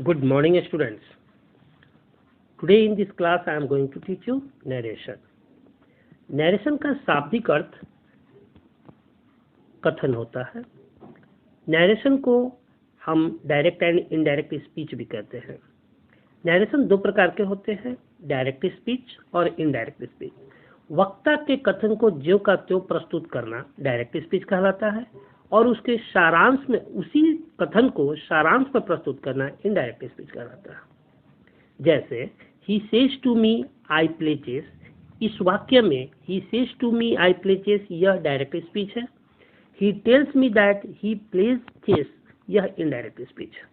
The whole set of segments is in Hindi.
Good morning, students. Today in this class I am going to teach you narration. Narration का शाब्दिक अर्थ कथन होता है। नरेशन को हम डायरेक्ट एंड इनडायरेक्ट स्पीच भी कहते हैं। नरेशन दो प्रकार के होते हैं, डायरेक्ट स्पीच और इनडायरेक्ट स्पीच। वक्ता के कथन को ज्यों का त्यों प्रस्तुत करना डायरेक्ट स्पीच कहलाता है और उसके सारांश में उसी कथन को सारांश पर प्रस्तुत करना इनडायरेक्ट स्पीच कहलाता है। जैसे he says to me I play chess, इस वाक्य में he says to me I play chess यह डायरेक्ट स्पीच है। He tells me that he plays chess यह इनडायरेक्ट स्पीच है।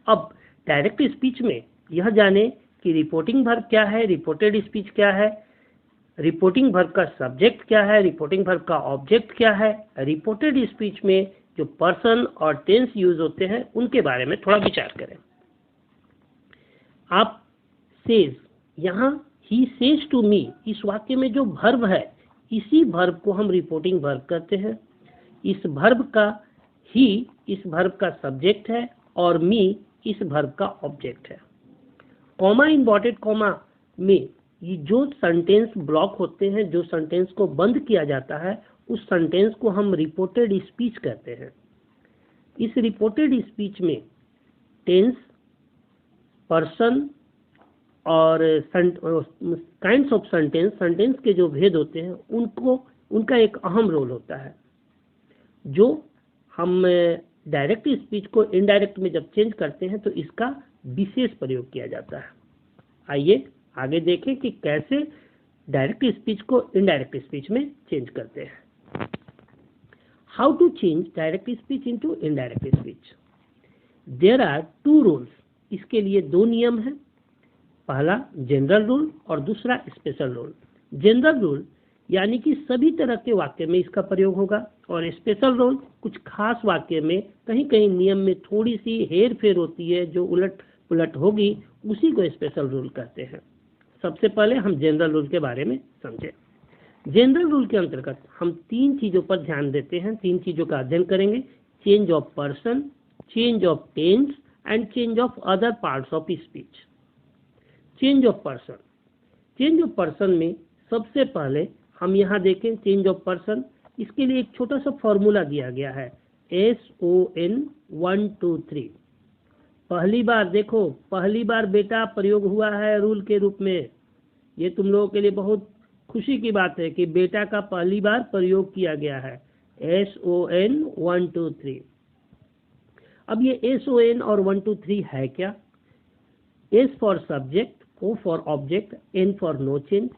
अब डायरेक्ट स्पीच में यह जाने कि रिपोर्टिंग वर्ब क्या है, रिपोर्टेड स्पीच क्या है, रिपोर्टिंग वर्ब का सब्जेक्ट क्या है, रिपोर्टिंग वर्ब का ऑब्जेक्ट क्या है, रिपोर्टेड स्पीच में जो पर्सन और टेंस यूज होते हैं उनके बारे में थोड़ा विचार करें। आप सेज, यहाँ ही सेज टू मी, इस वाक्य में जो वर्ब है इसी वर्ब को हम रिपोर्टिंग वर्ब कहते हैं। इस वर्ब का ही इस वर्ब का सब्जेक्ट है और मी इस वर्ब का ऑब्जेक्ट है। कॉमा इन्वर्टेड कॉमा में ये जो सेंटेंस ब्लॉक होते हैं, जो सेंटेंस को बंद किया जाता है, उस सेंटेंस को हम रिपोर्टेड स्पीच कहते हैं। इस रिपोर्टेड स्पीच में टेंस, पर्सन और काइंड्स ऑफ सेंटेंस के जो भेद होते हैं उनका एक अहम रोल होता है, जो हम डायरेक्ट स्पीच को इनडायरेक्ट में जब चेंज करते हैं तो इसका विशेष प्रयोग किया जाता है। आइए आगे देखें कि कैसे डायरेक्ट स्पीच को इनडायरेक्ट स्पीच में चेंज करते हैं। How to change direct speech into indirect speech. There are two rules, इसके लिए दो नियम हैं। पहला जनरल रूल और दूसरा स्पेशल रूल। जनरल रूल यानी कि सभी तरह के वाक्य में इसका प्रयोग होगा और स्पेशल रूल कुछ खास वाक्य में कहीं कहीं नियम में थोड़ी सी हेर फेर होती है, जो उलट पुलट होगी, उसी को स्पेशल रूल कहते हैं। सबसे पहले हम जनरल रूल के बारे में समझें। जनरल रूल के अंतर्गत हम तीन चीजों पर ध्यान देते हैं, तीन चीजों का अध्ययन करेंगे। Change of person, change of tense and change of other parts of speech. Change of person. Change of person में सबसे पहले हम यहाँ देखें चेंज ऑफ पर्सन, इसके लिए एक छोटा सा फॉर्मूला दिया गया है, SON 1 2 3। पहली बार देखो, पहली बार बेटा प्रयोग हुआ है रूल के रूप में। ये तुम लोगों के लिए बहुत खुशी की बात है कि बेटा का पहली बार प्रयोग किया गया है, SON 1 2 3। अब ये SON और 1 2 3 है क्या? S for subject, O for object, N for no change,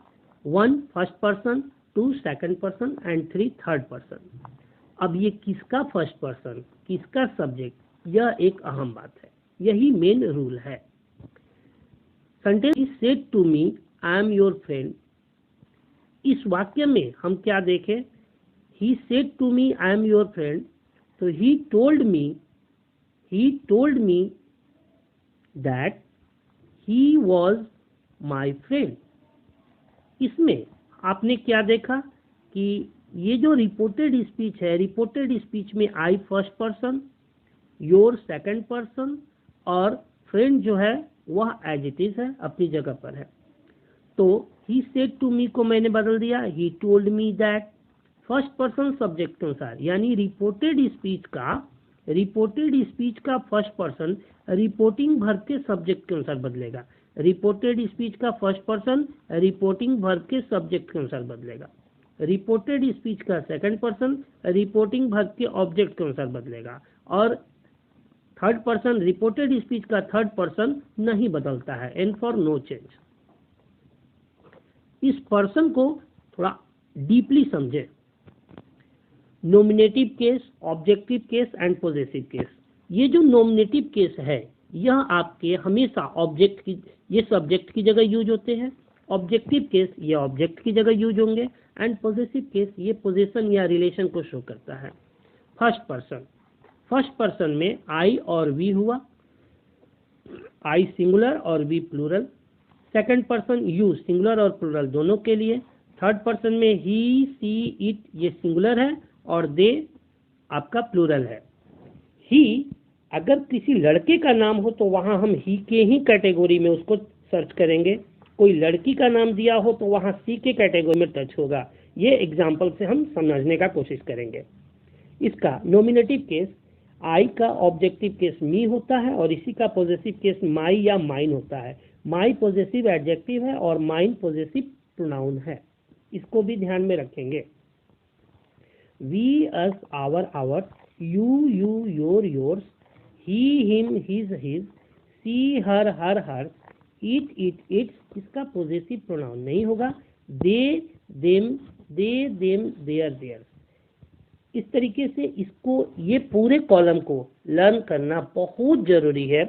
1 first person, 2 second person and 3 third person. अब ये किसका फर्स्ट पर्सन, किसका सब्जेक्ट, यह एक अहम बात है, यही मेन रूल है। Sentence is said to me I am your friend, इस वाक्य में हम क्या देखें, he said to me I am your friend, तो he told me that he was my friend. इसमें आपने क्या देखा कि ये जो रिपोर्टेड स्पीच है, रिपोर्टेड स्पीच में I first person, your second person और फ्रेंड जो है वह एज इट इज है, अपनी जगह पर है। तो ही सेड टू मी को मैंने बदल दिया, he told me that. First person subject के अनुसार, यानी रिपोर्टेड स्पीच का फर्स्ट पर्सन रिपोर्टिंग वर्ब के सब्जेक्ट के अनुसार बदलेगा। रिपोर्टेड स्पीच का फर्स्ट पर्सन रिपोर्टिंग वर्ब के सब्जेक्ट के अनुसार बदलेगा। रिपोर्टेड स्पीच का सेकंड पर्सन रिपोर्टिंग वर्ब के ऑब्जेक्ट के अनुसार बदलेगा। और थर्ड पर्सन, रिपोर्टेड स्पीच का थर्ड पर्सन नहीं बदलता है, N फॉर नो चेंज। इस पर्सन को थोड़ा डीपली समझें। Nominative case, objective case and possessive case. ये जो नॉमिनेटिव केस है यह आपके हमेशा ये सब्जेक्ट की जगह यूज होते हैं। ऑब्जेक्टिव केस ये ऑब्जेक्ट की जगह यूज होंगे एंड पॉजेसिव केस ये पोजीशन या रिलेशन को शो करता है। फर्स्ट पर्सन में आई और वी हुआ, आई सिंगुलर और we plural. Second person you singular और प्लूरल दोनों के लिए। थर्ड पर्सन में ही, सी, इट ये सिंगुलर है और दे आपका प्लूरल है। ही अगर किसी लड़के का नाम हो तो वहाँ हम ही के ही कैटेगरी में उसको सर्च करेंगे, कोई लड़की का नाम दिया हो तो वहाँ सी के कैटेगरी में टच होगा। ये एग्जाम्पल से हम समझने का कोशिश करेंगे। इसका नॉमिनेटिव केस आई का ऑब्जेक्टिव केस मी होता है और इसी का पॉजेसिव केस माई या माइन होता है। माई पॉजेसिव एडजेक्टिव है और माइन पॉजेसिव प्रोनाउन है, इसको भी ध्यान में रखेंगे। We us our ours, you you your yours, he him his his, she her her her, it it its इसका पॉजेसिव प्रोनाउन नहीं होगा। They them their their. इस तरीके से इसको ये पूरे कॉलम को लर्न करना बहुत ज़रूरी है।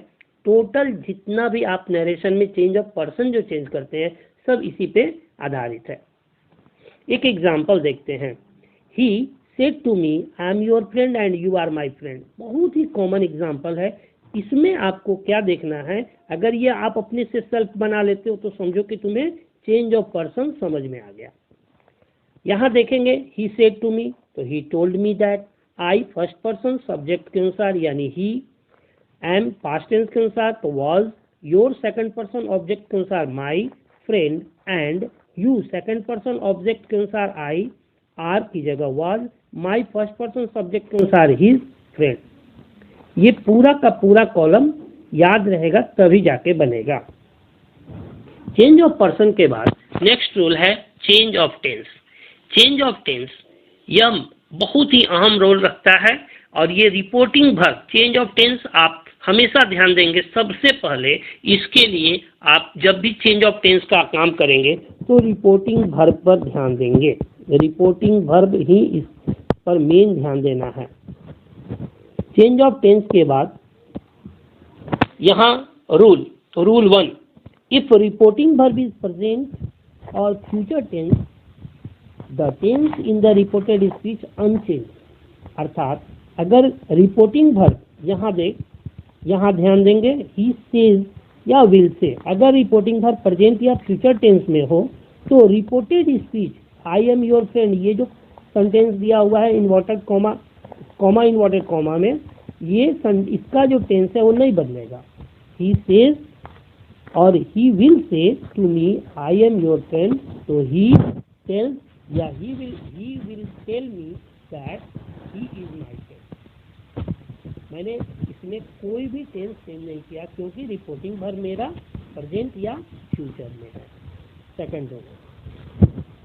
टोटल जितना भी आप नरेशन में चेंज ऑफ पर्सन जो चेंज करते हैं सब इसी पे आधारित है। एक एग्जांपल देखते हैं। He said to me I am your friend and you are my friend. बहुत ही कॉमन एग्जांपल है। इसमें आपको क्या देखना है, अगर ये आप अपने से सेल्फ बना लेते हो तो समझो कि तुम्हें चेंज ऑफ पर्सन समझ में आ गया। यहाँ देखेंगे ही सेड टू मी तो he told me that, I first person subject के अनुसार यानी ही, एम पास्ट टेंस के अनुसार तो was, your second person object के अनुसार my friend, and you second person object के अनुसार आई, आर की जगह was, my first person subject के अनुसार हिज फ्रेंड। ये पूरा का पूरा कॉलम याद रहेगा तभी जाके बनेगा। चेंज ऑफ पर्सन के बाद नेक्स्ट रूल है change of tense. Change of tense यह बहुत ही अहम रोल रखता है और ये reporting verb change of tense आप हमेशा ध्यान देंगे। सबसे पहले इसके लिए आप जब भी चेंज ऑफ टेंस का काम करेंगे तो रिपोर्टिंग वर्ब पर ध्यान देंगे। रिपोर्टिंग वर्ब ही इस पर मेन ध्यान देना है। चेंज ऑफ टेंस के बाद यहाँ rule 1, if reporting verb is present और future tense the tense in the reported speech unchange. अर्थात अगर रिपोर्टिंग वर्ब यहाँ ध्यान देंगे ही सेज या विल से, अगर रिपोर्टिंग वर्ब प्रेजेंट या फ्यूचर टेंस में हो तो reported speech I am your friend, ये जो सेंटेंस दिया हुआ है इन्वर्टेड कॉमा इन्वर्टेड कॉमा में, ये इसका जो टेंस है वो नहीं बदलेगा। ही सेज और he will say to me I am your friend, तो ही टेल्स या he will tell me that he is my friend। मैंने इसमें कोई भी टेंस चेंज नहीं किया क्योंकि रिपोर्टिंग वर्ब मेरा प्रेजेंट या फ्यूचर में है। Second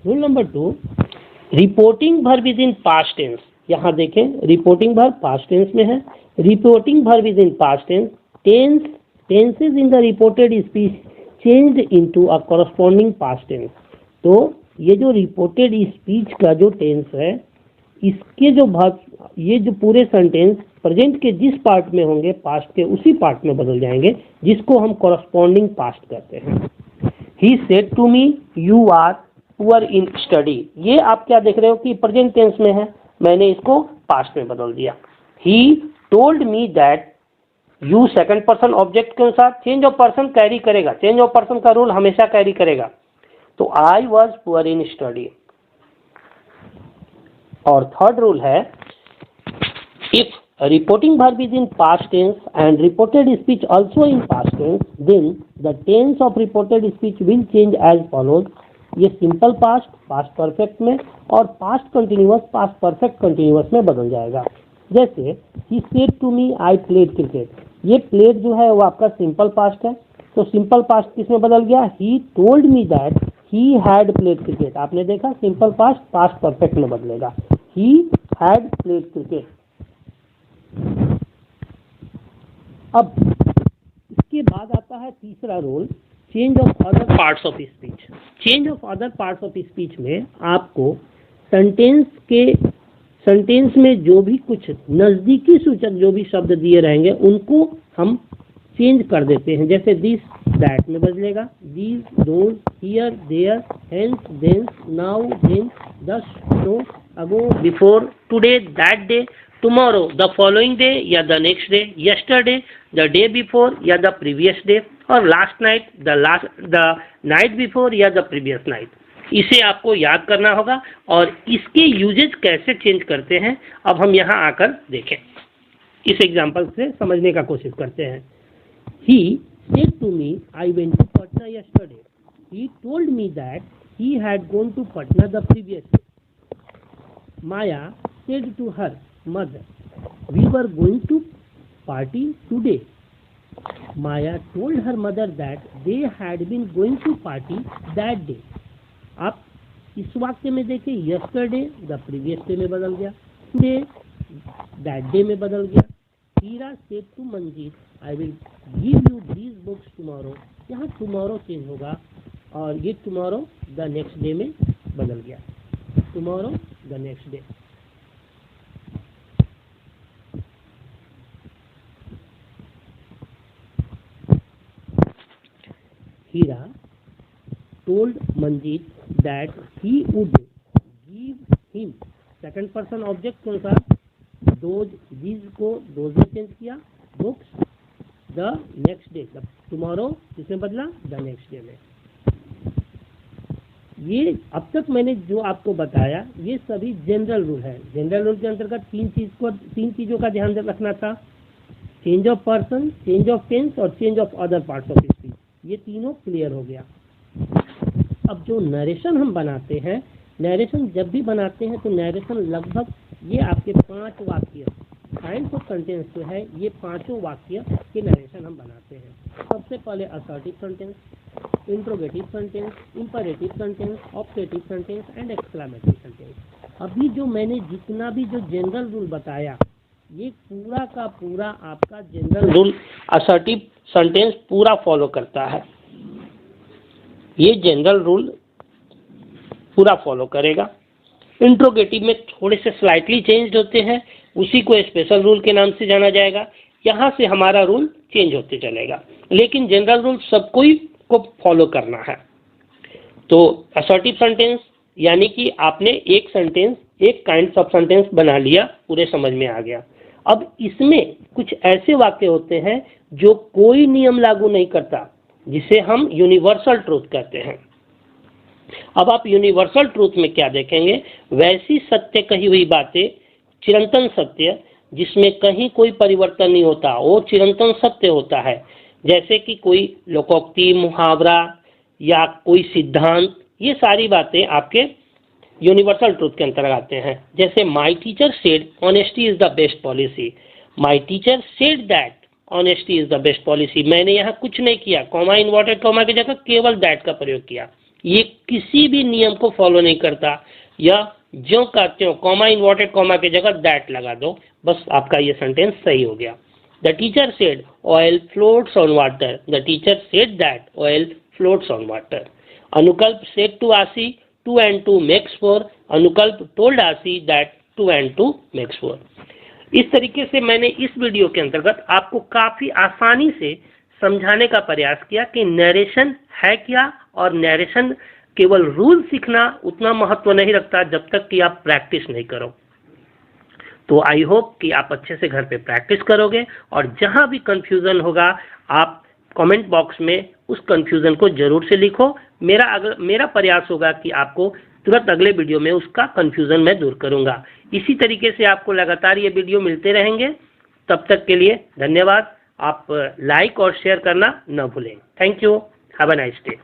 rule number 2, reporting verb is in past tense. यहाँ देखें रिपोर्टिंग वर्ब पास्ट टेंस में है। Reporting verb is in past tense, tenses in the reported speech changed into a corresponding past tense. तो ये जो रिपोर्टेड स्पीच का जो टेंस है, इसके जो भाग, ये जो पूरे सेंटेंस प्रेजेंट के जिस पार्ट में होंगे पास्ट के उसी पार्ट में बदल जाएंगे, जिसको हम कॉरस्पॉन्डिंग पास्ट कहते हैं। He said to me you are poor in study, ये आप क्या देख रहे हो कि प्रेजेंट टेंस में है, मैंने इसको पास्ट में बदल दिया। He told me that, you second person object के अनुसार चेंज ऑफ पर्सन कैरी करेगा, चेंज ऑफ पर्सन का रूल हमेशा कैरी करेगा। तो I was poor in study. और थर्ड रूल है if reporting verb is in past tense and reported speech also in past tense, then the tense of reported speech will change as follows. ये सिंपल पास्ट पास्ट परफेक्ट में और past continuous past perfect continuous में बदल जाएगा। जैसे he said to me I played cricket, ये प्लेड जो है वो आपका सिंपल पास्ट है, तो सिंपल पास्ट किस में बदल गया, ही told me that he had played cricket. आपने देखा सिंपल पास्ट पास्ट परफेक्ट में बदलेगा, ही हैड प्लेड क्रिकेट। अब इसके बाद आता है तीसरा rule, change of other parts of speech. Change of other parts of speech में आपको सेंटेंस में जो भी कुछ नज़दीकी सूचक जो भी शब्द दिए रहेंगे उनको हम चेंज कर देते हैं। जैसे दिस दैट में बदलेगा, these those here there hence thence now then thus so ago before today that day tomorrow the following day या the next day, yesterday the day before या द प्रीवियस डे, और last night the night before या द प्रीवियस नाइट। इसे आपको याद करना होगा और इसके यूजेज कैसे चेंज करते हैं अब हम यहाँ आकर देखें। इस एग्जाम्पल से समझने का कोशिश करते हैं। He said to me, I went to Patna yesterday. He told me that he had gone to Patna the previous day. Maya said to her mother, we were going to party today. Maya told her mother that they had been going to party that day. आप इस वाक्य में देखिए, yesterday the previous day में बदल गया, today that day में बदल गया। हीरा said to Manjeet, I will give you these books tomorrow. यहाँ tomorrow चेंज होगा और ये tomorrow the next day में बदल गया, tomorrow the next day। Heera told Manjeet that he would give him, second person object कौन सा, those, these को those में चेंज किया, books the next day, tomorrow किसमें बदला, the next day में। ये अब तक मैंने जो आपको बताया ये सभी जनरल रूल है। जनरल रूल के अंतर्गत तीन चीज़ों का ध्यान रखना था, change of person, change of tense और change of other parts of speech. ये तीनों क्लियर हो गया। अब जो नरेशन हम बनाते हैं, नरेशन जब भी बनाते हैं तो नरेशन लगभग ये आपके 5 वाक्य, काइंड्स ऑफ सेंटेंस जो है ये 5 वाक्य के नरेशन हम बनाते हैं। सबसे पहले assertive sentence, interrogative sentence, imperative sentence, objective sentence and exclamatory sentence. अभी जो मैंने जितना भी जो जनरल रूल बताया ये पूरा का पूरा आपका जनरल रूल असर्टिव सेंटेंस पूरा फॉलो करता है। ये जनरल रूल पूरा फॉलो करेगा। इंट्रोगेटिव में थोड़े से स्लाइटली चेंज होते हैं, उसी को स्पेशल रूल के नाम से जाना जाएगा। यहाँ से हमारा रूल चेंज होते चलेगा, लेकिन जनरल रूल सबको ही को फॉलो करना है। तो असर्टिव सेंटेंस यानी कि आपने एक सेंटेंस, एक काइंड ऑफ सेंटेंस बना लिया, पूरे समझ में आ गया। अब इसमें कुछ ऐसे वाक्य होते हैं जो कोई नियम लागू नहीं करता, जिसे हम यूनिवर्सल ट्रूथ कहते हैं। अब आप यूनिवर्सल ट्रूथ में क्या देखेंगे, वैसी सत्य कही हुई बातें, चिरंतन सत्य जिसमें कहीं कोई परिवर्तन नहीं होता, वो चिरंतन सत्य होता है। जैसे कि कोई लोकोक्ति, मुहावरा या कोई सिद्धांत, ये सारी बातें आपके यूनिवर्सल ट्रूथ के अंतर्गत आते हैं। जैसे my teacher said honesty is the best policy, my teacher said that honesty is the best policy. मैंने यहाँ कुछ नहीं किया, कॉमा इन्वर्टेड कॉमा की जगह केवल दैट का प्रयोग किया। ये किसी भी नियम को फॉलो नहीं करता, या जो कहते हो कॉमा इन्वर्टेड कॉमा की जगह दैट लगा दो, बस आपका ये सेंटेंस सही हो गया। The teacher said oil floats on water, the teacher said that oil floats on water. Anukalp said to Ashi 2 and 2 makes 4, Anukalp told Ashi that 2 and 2 makes 4। इस तरीके से मैंने इस वीडियो के अंतर्गत आपको काफ़ी आसानी से समझाने का प्रयास किया कि नरेशन है क्या, और नरेशन केवल रूल सीखना उतना महत्व नहीं रखता जब तक कि आप प्रैक्टिस नहीं करो। तो आई होप कि आप अच्छे से घर पे प्रैक्टिस करोगे, और जहाँ भी कंफ्यूजन होगा आप कमेंट बॉक्स में उस कंफ्यूजन को जरूर से लिखो। मेरा प्रयास होगा कि आपको तुरंत अगले वीडियो में उसका कंफ्यूजन मैं दूर करूंगा। इसी तरीके से आपको लगातार ये वीडियो मिलते रहेंगे। तब तक के लिए धन्यवाद। आप लाइक और शेयर करना न भूलें। Thank you. Have a nice day.